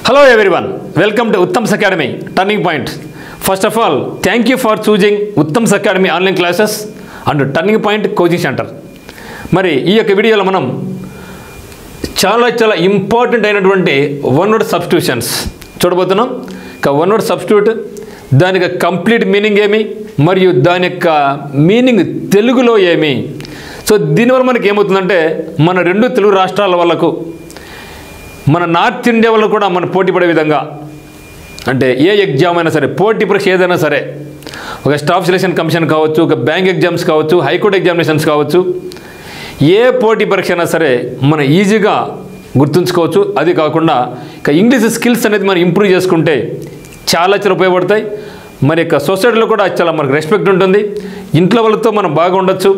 Hello everyone, welcome to Uttam's Academy, Turning Point. First of all, thank you for choosing Uttam's Academy online classes and Turning Point Coaching Center. మరి ఈ యొక్క వీడియోలో మనం చాలా important అయినటువంటి one word substitutions చూడబోతున్నాం. One word substitute దానికి complete meaning ఏమి మరియు దాని యొక్క మీనింగ్ తెలుగులో ఏమి. సో దీనివల్ల మనకి ఏమవుతుందంటే మన రెండు తెలుగు రాష్ట్రాల వాళ్ళకు మన నార్త్ ఇండియా వాళ్ళు కూడా మన పోటీ పడే విధంగా, అంటే ఏ ఎగ్జామ్ అయినా సరే, పోటీ పరీక్ష ఏదైనా సరే, ఒక స్టాఫ్ సెలక్షన్ కమిషన్ కావచ్చు, ఒక బ్యాంక్ ఎగ్జామ్స్ కావచ్చు, హైకోర్టు ఎగ్జామినేషన్స్ కావచ్చు, ఏ పోటీ పరీక్ష అయినా సరే మనం ఈజీగా గుర్తుంచుకోవచ్చు. అది కాకుండా ఇక ఇంగ్లీష్ స్కిల్స్ అనేది మనం ఇంప్రూవ్ చేసుకుంటే చాలా ఉపయోగపడతాయి. మరి యొక్క సొసైటీలో కూడా చాలా మనకు రెస్పెక్ట్ ఉంటుంది. ఇంట్లో వాళ్ళతో మనం బాగా ఉండొచ్చు.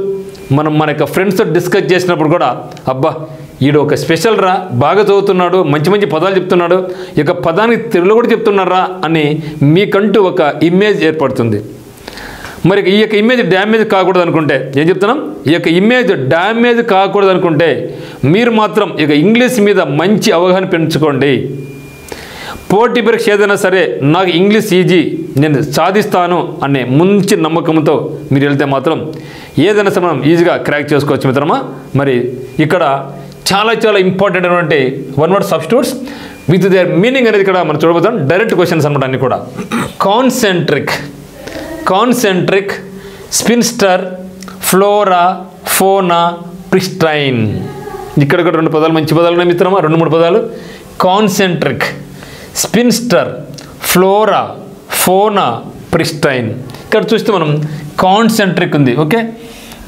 మనం మన యొక్క ఫ్రెండ్స్తో డిస్కస్ చేసినప్పుడు కూడా అబ్బా ఈడు ఒక స్పెషల్ రా, బాగా చదువుతున్నాడు, మంచి పదాలు చెప్తున్నాడు, ఈ యొక్క పదానికి తెలుగులో కూడా చెప్తున్నారా అని మీకంటూ ఒక ఇమేజ్ ఏర్పడుతుంది. మరి ఈ యొక్క ఇమేజ్ డ్యామేజ్ కాకూడదు అనుకుంటే ఏం చెప్తున్నాం, ఈ యొక్క ఇమేజ్ డ్యామేజ్ కాకూడదు అనుకుంటే మీరు మాత్రం ఇక ఇంగ్లీష్ మీద మంచి అవగాహన పెంచుకోండి. పోటీ పరీక్ష ఏదైనా సరే నాకు ఇంగ్లీష్ ఈజీ, నేను సాధిస్తాను అనే మంచి నమ్మకంతో మీరు వెళ్తే మాత్రం ఏదైనా సరే మనం ఈజీగా క్రాక్ చేసుకోవచ్చు మిత్రమా. మరి ఇక్కడ చాలా ఇంపార్టెంట్ అయినటువంటి one word substitutes with their meaning అనేది ఇక్కడ మనం చూడబోతాం. డైరెక్ట్ క్వశ్చన్స్ అనమాట అన్నీ కూడా. Concentric, spinster, flora, fauna, pristine. ఇక్కడ కూడా రెండు పదాలు, మంచి పదాలు ఉన్నాయి మిత్రమా, 2-3 పదాలు. Concentric, spinster, flora, fauna, pristine. ఇక్కడ చూస్తే మనం కాన్సెంట్రిక్ ఉంది. ఓకే,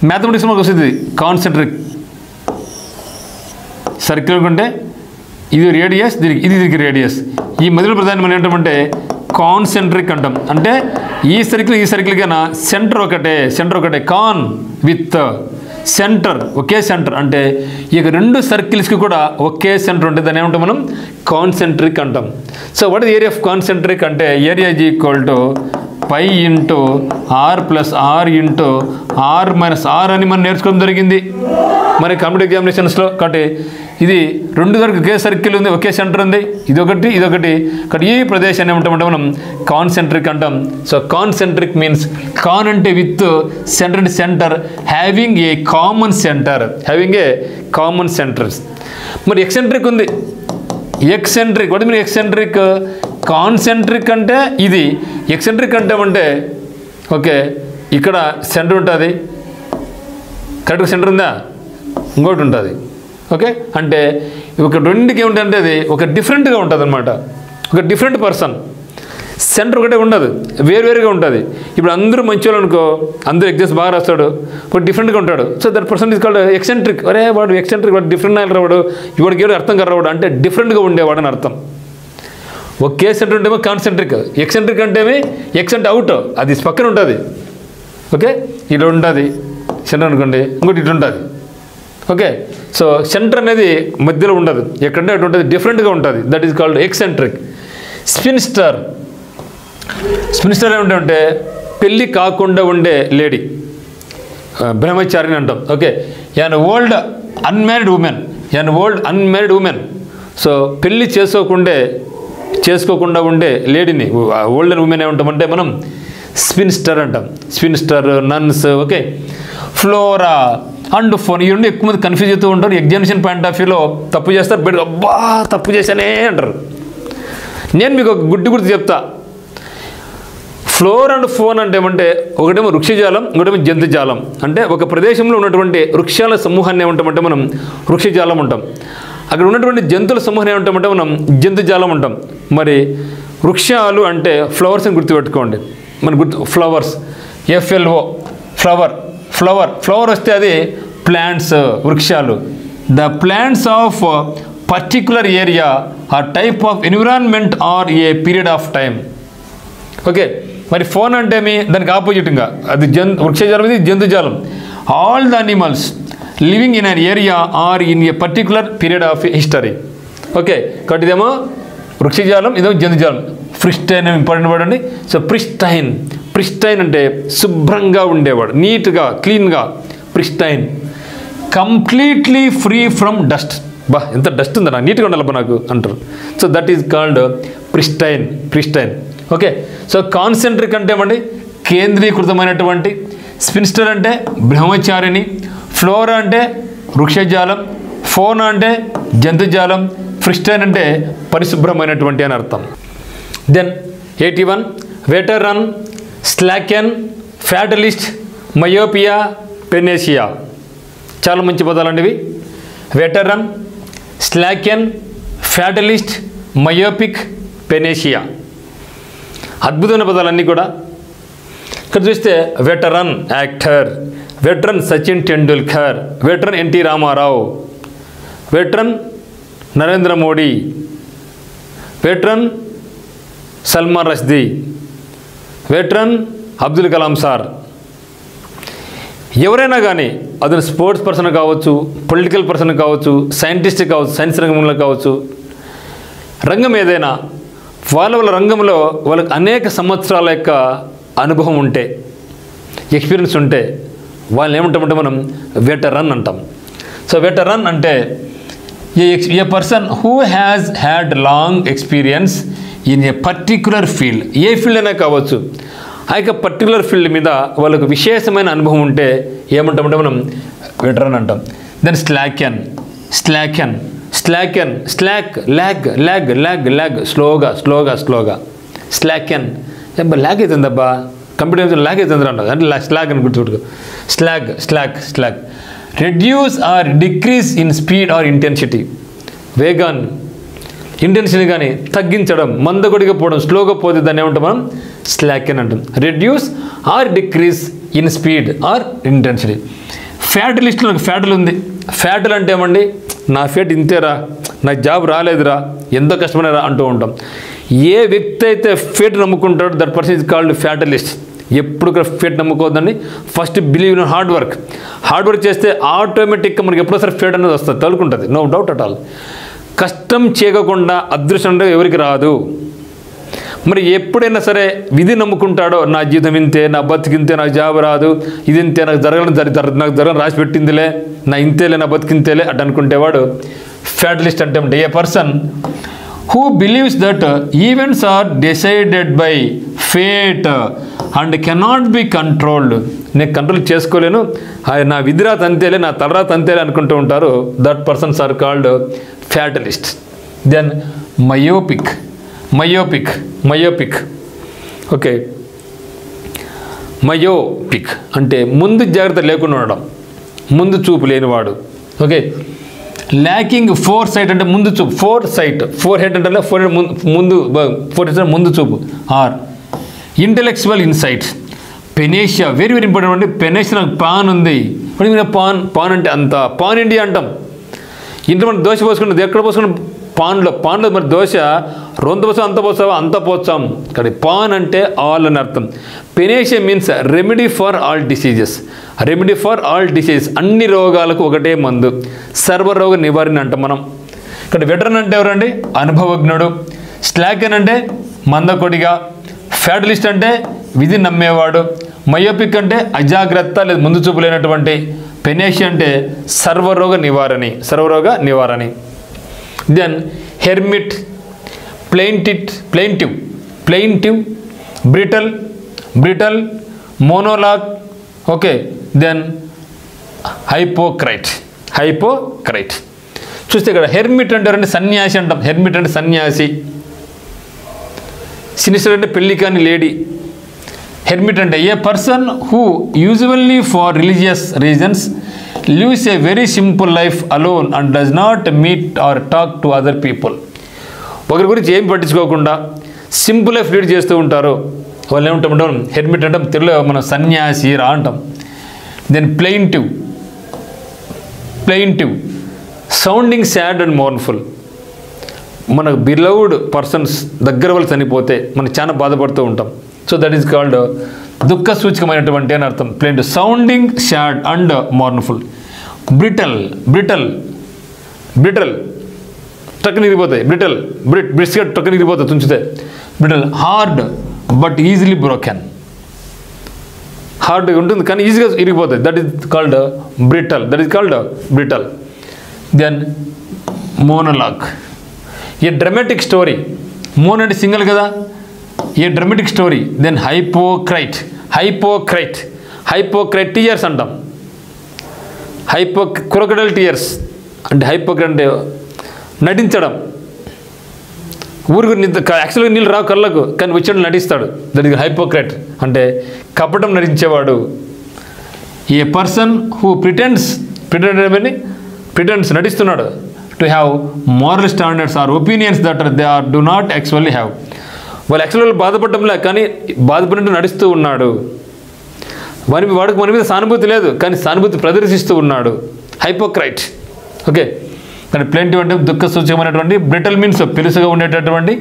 మ్యాథమెటిక్స్ మనకు వస్తుంది. కాన్సెంట్రిక్ సర్కిల్ అనుకుంటే ఇది రేడియస్, దీనికి రేడియస్. ఈ మధ్యలో ప్రధానం మనం ఏంటంటే కాన్సెంట్రిక్ అంటాం. అంటే ఈ సర్కిల్ కన్నా సెంటర్ ఒకటే. కాన్ విత్ సెంటర్, ఒకే సెంటర్. అంటే ఈ రెండు సర్కిల్స్కి కూడా ఒకే సెంటర్ ఉంటుంది. దాన్ని ఏమంటాం మనం కాన్సెంట్రిక్ అంటాం. So what is area of concentric అంటే area is equal to π into r plus r into r minus r అని మనం నేర్చుకోవడం జరిగింది మరి కాంపిటేటివ్ ఎగ్జామినేషన్స్లో. కాబట్టి ఇది రెండు దగ్గర ఒకే సర్కిల్ ఉంది, ఒకే సెంటర్ ఉంది, ఇదొకటి. కాబట్టి ఈ ప్రదేశాన్ని ఏమంటామంటే మనం కాన్సెంట్రిక్ అంటాం. సో కాన్సెంట్రిక్ మీన్స్ కాన్ అంటే విత్, సెంటర్ అంటే centre, having a common centres. మరి ఎక్సెంట్రిక్ ఉంది. ఎక్సెంట్రిక్ వాటి మీరు ఎక్సెంట్రిక్, కాన్సెంట్రిక్ అంటే ఇది, ఎక్సెంట్రిక్ అంటే ఓకే ఇక్కడ సెంటర్ ఉంటుంది, కరెక్ట్గా సెంటర్ ఉందా, ఇంకోటి ఉంటుంది. ఓకే, అంటే ఒక రెండుకి ఏమిటంటే అది ఒక డిఫరెంట్గా ఉంటుంది అనమాట. ఒక డిఫరెంట్ పర్సన్, సెంటర్ ఒకటే ఉండదు, వేరుగా ఉంటుంది. ఇప్పుడు అందరూ మంచివాళ్ళు అనుకో, అందరూ ఎగ్జామ్స్ బాగా రాస్తాడు, ఒక డిఫరెంట్గా ఉంటాడు. So that person is called eccentric. అరే వాడు ఎక్సెంట్రిక్, వాడు డిఫరెంట్ రావాడు, ఇవాడికి ఏదో అర్థం కలవాడు అంటే డిఫరెంట్గా ఉండేవాడు అని అర్థం. ఒకే సెంటర్ ఉంటేమో కాన్సెంట్రిక్. ఎక్సెంట్రిక్ అంటేమి ఎక్సెంట్ అవుట్, అది పక్కన ఉంటుంది. ఓకే, ఇటు ఉంటుంది సెంటర్ అనుకోండి, ఇంకోటి ఇటు ఉంటుంది. ఓకే, సో సెంటర్ అనేది మధ్యలో ఉండదు, ఎక్కడంటే అటు ఉంటుంది, డిఫరెంట్గా ఉంటుంది. That is called eccentric. Spinster ఏమిటంటే పెళ్ళి కాకుండా ఉండే లేడీ, బ్రహ్మచారిని అంటాం. Okay, an old unmarried woman. So పెళ్ళి చేసుకోకుండా ఉండే లేడీని ఓల్డ్ ఉమెన్ ఏమంటామంటే మనం స్పిన్స్టర్ అంటాం. Spinster, nuns. Okay, flora and fauna. ఈ రెండు ఎక్కువ మంది కన్ఫ్యూజ్ అవుతూ ఉంటారు. ఎగ్జామినేషన్ పాయింట్ ఆఫ్ వ్యూలో తప్పు చేస్తారు, బయట అబ్బా తప్పు చేశానే అంటారు. నేను మీకు ఒక గుర్తు చెప్తా. ఫ్లోర్ అండ్ ఫోన్ అంటే ఏమంటే ఒకటేమో వృక్షజాలం, ఇంకోటేమో జంతుజాలం. అంటే ఒక ప్రదేశంలో ఉన్నటువంటి వృక్షాల సమూహాన్ని ఏమంటామంటే మనం వృక్షజాలం ఉంటాం. అక్కడ ఉన్నటువంటి జంతువుల సమూహాన్ని ఏమంటామంటే మనం జంతుజాలం ఉంటాం. మరి వృక్షాలు అంటే ఫ్లవర్స్ అని గుర్తుపెట్టుకోండి. ఫ్లవర్స్, FLO, ఫ్లవర్ వస్తే అది ప్లాంట్స్, వృక్షాలు. The plants of particular area or type of environment or a period of time. Okay, మరి ఫోన్ అంటే దానికి ఆపోజిట్గా అది వృక్షజాలం, ఇది జంతుజాలం. All the animals living in an area or in a particular period of history. Okay, కాబట్టి ఇదేమో వృక్షజాలం, ఇదేమో జంతుజాలం. ప్రిస్టైన్ ఇంపార్టెంట్ వర్డ్ అండి. సో ప్రిస్టైన్ అంటే శుభ్రంగా ఉండేవాడు, నీట్గా, క్లీన్గా. Pristine. Completely free from dust. బా ఎంత డస్ట్ ఉందా, నాకు నీట్గా ఉండాలబ్బా నాకు అంటారు. So that is called pristine. Okay, so concentric అంటే ఏమండి కేంద్రీకృతమైనటువంటి, స్పిన్స్టర్ అంటే బ్రహ్మచారిణి, ఫ్లోరా అంటే వృక్షజాలం, ఫోనా అంటే జంతుజాలం, ప్రిస్టైన్ అంటే పరిశుభ్రమైనటువంటి అని అర్థం. Then 81 veteran, slacken, fatalist, myopia, panacea. చాలా మంచి పదాలండి ఇవి. Veteran, slacken, fatalist, myopic, panacea. అద్భుతమైన పదాలన్నీ కూడా. ఇక్కడ చూస్తే veteran actor, veteran Sachin Tendulkar, veteran NT Rama Rao, veteran Narendra Modi, veteran Salman Rushdie, veteran Abdul Kalam sir. ఎవరైనా కానీ అతను స్పోర్ట్స్ పర్సన్ కావచ్చు, పొలిటికల్ పర్సన్ కావచ్చు, సైంటిస్ట్ కావచ్చు, సైన్స్ రంగంలో కావచ్చు, రంగం ఏదైనా వాళ్ళ రంగంలో వాళ్ళకి అనేక సంవత్సరాల యొక్క అనుభవం ఉంటే, ఎక్స్పీరియన్స్ ఉంటే వాళ్ళని ఏమంటామంటే మనం వెటరన్ అంటాం. సో వెటరన్ అంటే a person who has had long experience in a particular field. A field అయినా కావచ్చు, ఆ యొక్క పర్టికులర్ ఫీల్డ్ మీద వాళ్ళకు విశేషమైన అనుభవం ఉంటే ఏమంటామంటే మనం వెటరన్ అంటాం. దెన్ స్లాక్, స్లోగా స్లాకెన్. ల్యాగ్ అవుతుందబ్బా, కంప్యూటర్ ల్యాగ్ అవుతుంది అంట అంటే స్లాగ్ అని గుర్తుపెట్టుకో. Slag reduce or decrease in speed or intensity. వేగాన్ని, ఇంటెన్సిటీ కానీ తగ్గించడం, మందకొడిగా పోవడం, స్లోగా పోతే దాన్ని ఏమంటాం మనం స్లాకెన్ అంటాం. Reduce or decrease in speed or intensity. Fat లిస్ట్లో నాకు ఫ్యాట్లు ఉంది. ఫ్యాట్లు అంటే ఏమండి, నా ఫ్యాట్ ఇంతేరా, నాకు జాబ్ రాలేదురా, ఎంతో కష్టమైనరా అంటూ ఉంటాం. ఏ వ్యక్తి అయితే ఫేట్ నమ్ముకుంటాడో that person is called fatalist. ఎప్పుడు ఫేట్ నమ్ముకోవద్దండి. First believe in hard work చేస్తే ఆటోమేటిక్గా మనకి ఎప్పుడోసారి ఫేట్ అనేది వస్తుంది, తలుకుంటుంది, నో డౌట్ అట్ ఆల్. కష్టం చేయకుండా అదృష్టం అంటే ఎవరికి రాదు. మరి ఎప్పుడైనా సరే విధి నమ్ముకుంటాడో, నా జీవితం ఇంతే, నా బతికింతే, నాకు జాబ్ రాదు, ఇది ఇంతే, నాకు జరగడం రాసి పెట్టిందిలే, నా ఇంతేలే, నా బతికింతేలే అట్ అనుకుంటేవాడు ఫ్యాటలిస్ట్ అంటే. A person who believes that events are decided by fate and cannot be controlled. నేను కంట్రోల్ చేసుకోలేను, నా విధిరాత అంతేలే, నా తలరాత అంతేలే అనుకుంటూ ఉంటారు. That persons are called fatalist. Then myopic. Okay, myopic అంటే ముందు జాగ్రత్త లేకుండా ఉండడం, ముందు చూపు లేనివాడు. ఓకే, ల్యాకింగ్ ఫోర్ సైట్ అంటే ముందు చూపు, ఫోర్ హెడ్ అంటే ముందు చూపు. Or intellectual insight. Panacea very important అండి. పెనేషియా నాకు పాన్ ఉంది, పాన్ అంటే అంత పాన్ ఇండియా అంటాం. ఇంట్లో మనం దోశ పోసుకుంటుంది, ఎక్కడ పోసుకున్నాం పాన్లో మరి దోశ రొంత పోసాం, అంత పోసాం. ఇక్కడ పాన్ అంటే ఆల్ అని అర్థం. Panacea means remedy for all diseases. అన్ని రోగాలకు ఒకటే మందు, సర్వరోగ నివారణ అంటాం మనం. ఇక్కడ వెటరన్ అంటే ఎవరండి, అనుభవజ్ఞుడు. స్లాకెన్ అంటే మందకొడిగా. ఫ్యాటలిస్ట్ అంటే విధి నమ్మేవాడు. మయోపిక్ అంటే అజాగ్రత్త లేదా ముందు చూపు లేనటువంటి. పెనేషియా అంటే సర్వరోగ నివారణి. Then hermit, plaintive, brittle, monologue. Okay, then hypocrite. చూస్తే ఇక్కడ హెర్మిట్ అంటే సన్యాసి అంటాం. హెర్మిట్ అంటే సన్యాసి. సినిస్టర్ అంటే పెళ్లి కాని లేడీ. హెర్మిట్ అంటే a person who usually for religious reasons lives a very simple life alone and does not meet or talk to other people. ఒకరి గురించి ఏం పట్టించుకోకుండా సింపుల్ లైఫ్ లీడ్ చేస్తూ ఉంటారు, వాళ్ళు ఏమంటాం హెర్మిట్ అంటాం. తెలుగులో మనం సన్యాసి రా అంటాం. Then plaintive, sounding sad and mournful. మనకు బిలవ్డ్ పర్సన్స్ దగ్గర వాళ్ళు చనిపోతే మనం చాలా బాధపడుతూ ఉంటాం. సో దట్ ఈస్ కాల్డ్ దుఃఖ సూచకమైనటువంటి అని అర్థం. Plaintive, sounding sad and mournful. Brittle టక్కున ఇరిగిపోతాయి. బ్రిస్కెట్ టక్కున ఇరిగిపోతాయి తుంచితే. Brittle. Hard but easily broken. హార్డ్గా ఉంటుంది కానీ ఈజీగా ఇరిగిపోతుంది. That is called brittle. Then monologue, a dramatic story. Mono అంటే సింగిల్ కదా, a dramatic story. Then hypocrite, hypocrite, hypocrite tears అంటాం. క్రొకడైల్ టీయర్స్ అంటే హైపోక్రైట్ అంటే నటించడం. ఊరికి యాక్చువల్గా నీళ్ళు రావు కళ్ళకు, కానీ వచ్చాడు నటిస్తాడు. దట్ ఈస్ హైపోక్రైట్ అంటే కపటం నటించేవాడు. ఏ పర్సన్ హూ ప్రిటెండ్స్ నటిస్తున్నాడు to have moral standards or opinions that they are do not actually have. వాళ్ళు యాక్చువల్గా బాధపడటంలే, కానీ బాధపడినట్టు నడుస్తూ ఉన్నాడు. వాడికి మన మీద సానుభూతి లేదు, కానీ సానుభూతి ప్రదర్శిస్తూ ఉన్నాడు. హైపోక్రైట్. ఓకే, కానీ ప్లెంటివ్ అంటే దుఃఖ సూచకమైనటువంటి, బ్రిటల్ మీన్స్ పెలుసుగా ఉండేటటువంటి,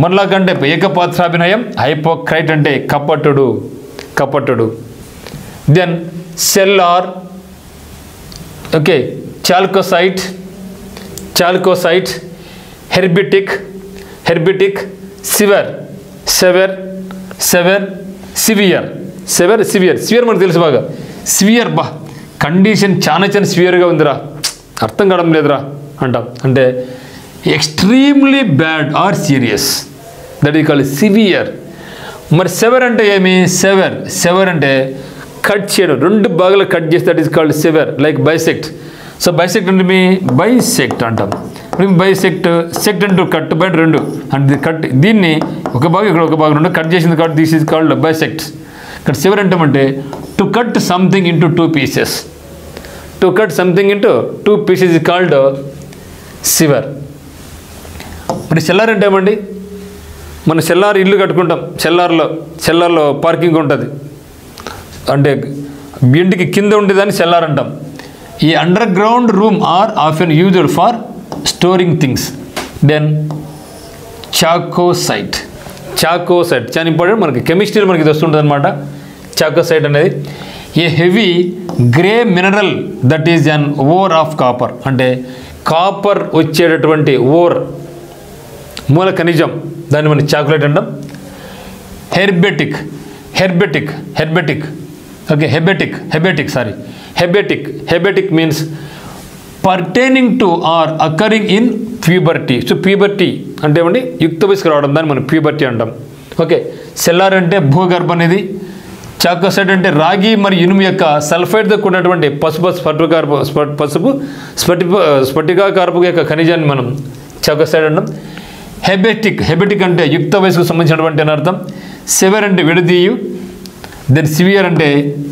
మనలా కంటే ఏకపాత్రాభినయం. హైపోక్రైట్ అంటే కపటుడు, కపటుడు. దెన్ సెల్లార్, ఓకే, చాల్కోసైట్, హెర్బిటిక్, సివియర్, మనకు తెలుసు బాగా. సివియర్ బా కండిషన్ చాలా సివియర్గా ఉందిరా, అర్థం కావడం లేదురా అంటాం. అంటే extremely bad or serious, that is called severe. మరి సెవెర్ అంటే ఏమి? సెవెర్ అంటే కట్ చేయడం, 2 భాగాలు కట్ చేస్తే that is called sever. Like bisect. So bisect అంటే మీ బైసెక్ట్ అంటాం. సెక్ట్ అంటూ కట్ బయట 2 అంటే కట్, దీన్ని ఒక భాగం ఇక్కడ ఒక భాగం 2 కట్ చేసింది కాబట్టి దిస్ ఈజ్ కాల్డ్ బైసెక్ట్. ఇక్కడ సెవెర్ అంటే to cut something into 2 pieces. To cut something into 2 pieces is called sever. మరి సెల్లార్ అంటే ఏమండి? మన సెల్లార్ ఇల్లు కట్టుకుంటాం, సెల్లార్లో పార్కింగ్ ఉంటుంది, అంటే ఇంటికి కింద ఉండేదాన్ని సెల్లార్ అంటాం. ఈ underground room or often used for storing things. Then chalcocite చాలా ఇంపార్టెంట్, మనకి కెమిస్ట్రీలో మనకి ఇది వస్తుంటుంది అనమాట. చాకోసైట్ అనేది a heavy grey mineral that is an ore of copper. అంటే కాపర్ వచ్చేటటువంటి ఓర్, మూల ఖనిజం, దాన్ని మనం చాక్లెట్ అంటాం. Hebetic means pertaining to or occurring in puberty. So puberty అంటే ఏమండి? యుక్త వయసుకు రావడం, దాన్ని మనం ప్యూబర్టీ అంటాం. ఓకే, సెల్లార్ అంటే భూగర్భ అనేది. చాకోసైట్ అంటే రాగి మరియు ఇనుము యొక్క సల్ఫైడ్తో కూడినటువంటి స్ఫటికాకారపు యొక్క ఖనిజాన్ని మనం చాకోసైట్ అంటాం. హెబెటిక్ అంటే యుక్త వయసుకు సంబంధించినటువంటి అని అర్థం. సెవెర్ అంటే విడదీయు. దెన్ సివియర్ అంటే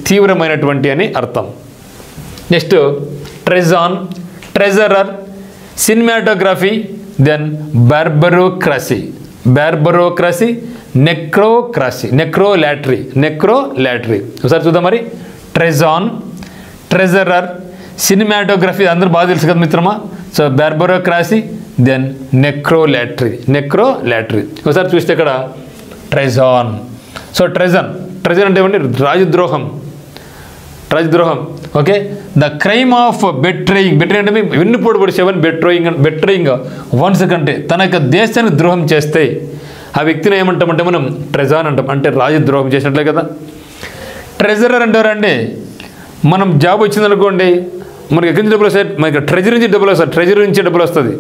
తీవ్రమైనటువంటి అని అర్థం. Next treasurer, cinematography. దెన్ బార్బరోక్రసీ, నెక్రోలాటరీ. ఒకసారి చూద్దాం మరి. ట్రెజరర్, సినిమాటోగ్రఫీ అందరూ బాగా తెలుసు కదా మిత్రమా. So barbarocracy, then necrolatry. ఒకసారి చూస్తే ఇక్కడ ట్రెజాన్. సో ట్రెజన్ అంటే ఏమంటే రాజద్రోహం. Okay, the crime of betraying అంటే వెన్నుపోటు పొడిచేవని బెట్రేయింగ్ వన్స్ కంటే తన యొక్క దేశానికి ద్రోహం చేస్తే ఆ వ్యక్తిని ఏమంటామంటే మనం ట్రెజాన్ అంటాం, అంటే రాజద్రోహం చేసినట్లే కదా. ట్రెజరర్ అంటారండి, మనం జాబ్ వచ్చిందనుకోండి, మనకి ఎక్కడి నుంచి డబ్బులు వస్తాయి? మనకి ట్రెజరీ నుంచి డబ్బులు వస్తాయి, ట్రెజరీ నుంచి డబ్బులు వస్తుంది.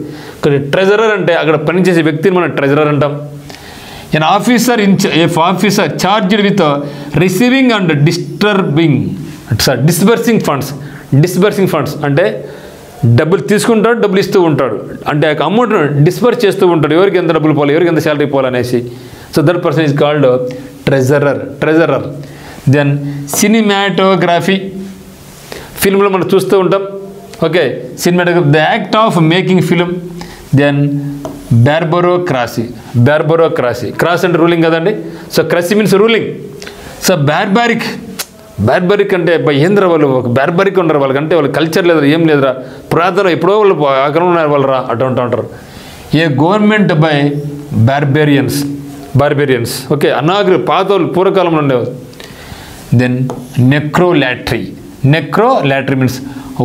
కానీ ట్రెజరర్ అంటే అక్కడ పనిచేసే వ్యక్తిని మనం ట్రెజరర్ అంటాం. an officer charged with receiving and disbursing funds అంటే డబ్బులు తీసుకుంటాడు, డబ్బులు ఇస్తూ ఉంటాడు, అంటే ఆ అమౌంట్ డిస్బర్స్ చేస్తూ ఉంటాడు, ఎవరికి ఎంత డబ్బులు పోవాలి, ఎవరికి ఎంత శాలరీ పోవాలనేసి. So that person is called treasurer. Then cinematography, ఫిల్మ్లో మనం చూస్తూ ఉంటాం. Okay, cinematography the act of making film. Then barbarocracy, cracy అంటే రూలింగ్ కదండి. So cracy means ruling. So barbaric అంటే ఏంద్ర వాళ్ళు ఒక బార్బారిక్ ఉండరు, వాళ్ళకంటే వాళ్ళ కల్చర్ లేదురా, ఏం లేదురా, పురాతన ఎప్పుడో వాళ్ళు ఆక్రమణ ఉన్నారు వాళ్ళు రా అటు అంటారు. A government by barbarians. Okay, పాత వాళ్ళు పూర్వకాలంలో ఉండేవారు. Then necrolatry means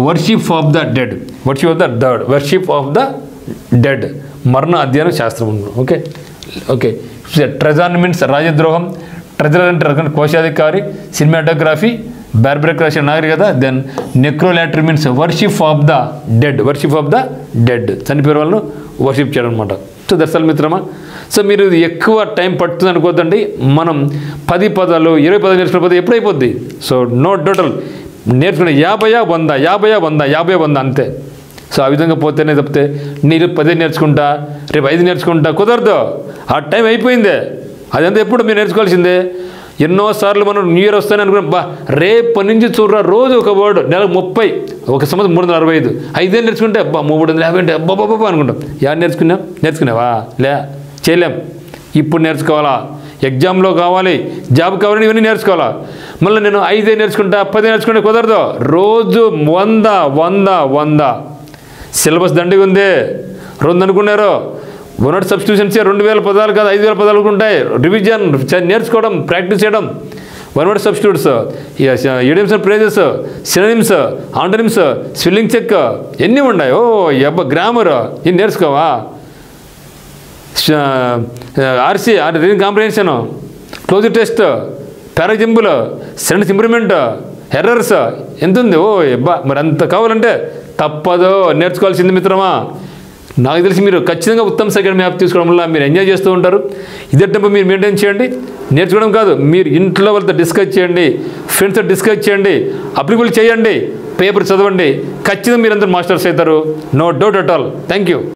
worship of the dead, మరణ అధ్యయన శాస్త్రం. ఓకే. ట్రెజాన్ మీన్స్ రాజద్రోహం, ట్రెజరర్ అంటే కోశాధికారి, సినిమాటోగ్రఫీ, బార్బరిక్ రష్యన్ నాగరికత. Then necrolatry means worship of the dead, worship of the dead, చనిపోయిన వాళ్ళను వర్షిప్ చేయడం అనమాట. సో దట్స్ ఆల్ మిత్రమా. సో మీరు ఎక్కువ టైం పడుతుంది అనుకోద్దండి. మనం 10 పదాలు 20 పదాలు నేర్చుకునే ఎప్పుడు అయిపోద్ది. సో నో టోటల్ నేర్చుకునే 50 100 50 100 50 100 అంతే. సో ఆ విధంగా పోతేనే తప్పితే నేను 10 నేర్చుకుంటా, రేపు 5 నేర్చుకుంటా కుదరదు. ఆ టైం అయిపోయిందే. అదంతా ఎప్పుడు మీరు నేర్చుకోవాల్సిందే. ఎన్నోసార్లు మనం న్యూ ఇయర్ వస్తానే అనుకున్నాం, రేపటి నుంచి చూడరా రోజు ఒక వర్డ్, నెలకు 30, ఒక సంవత్సరం 365, 5 ఏళ్ళు నేర్చుకుంటే 350 అంటే అబ్బాబ్బా అనుకుంటాం. యాడ్ నేర్చుకున్నావా? చేయలేం. ఇప్పుడు నేర్చుకోవాలా, ఎగ్జామ్లో కావాలి, జాబ్ కావాలని ఇవన్నీ నేర్చుకోవాలా. మళ్ళీ నేను 5 నేర్చుకుంటా 10 నేర్చుకుంటే కుదరదు. రోజు 100 సిలబస్ దండిగా ఉంది. 2 అనుకున్నారు. వర్డ్ సబ్స్టిట్యూషన్స్ 2000 పదాలు కాదు 5000 పదాలు ఉంటాయి. రివిజన్ నేర్చుకోవడం, ప్రాక్టీస్ చేయడం. Word substitutes, idioms and phrases, synonyms, antonyms, spelling check ఎన్ని ఉన్నాయి. గ్రామర్ ఇది నేర్చుకోవా? RC reading comprehension, cloze test, parajumble, sentence improvement, errors ఎంత ఉంది. మరి అంత కావాలంటే తప్పదు, నేర్చుకోవాల్సింది మిత్రమా. నాకు తెలిసి మీరు ఖచ్చితంగా ఉత్తమ్ అకాడమీ యాప్ తీసుకోవడం వల్ల మీరు ఎంజాయ్ చేస్తూ ఉంటారు. ఇదే టైంలో మీరు మెయింటైన్ చేయండి. నేర్చుకోవడం కాదు, మీరు ఇంట్లో వాళ్ళతో డిస్కస్ చేయండి, ఫ్రెండ్స్తో డిస్కస్ చేయండి, అప్లికబుల్ చేయండి, పేపర్ చదవండి. ఖచ్చితంగా మీరందరూ మాస్టర్స్ అవుతారు. No doubt at all. Thank you.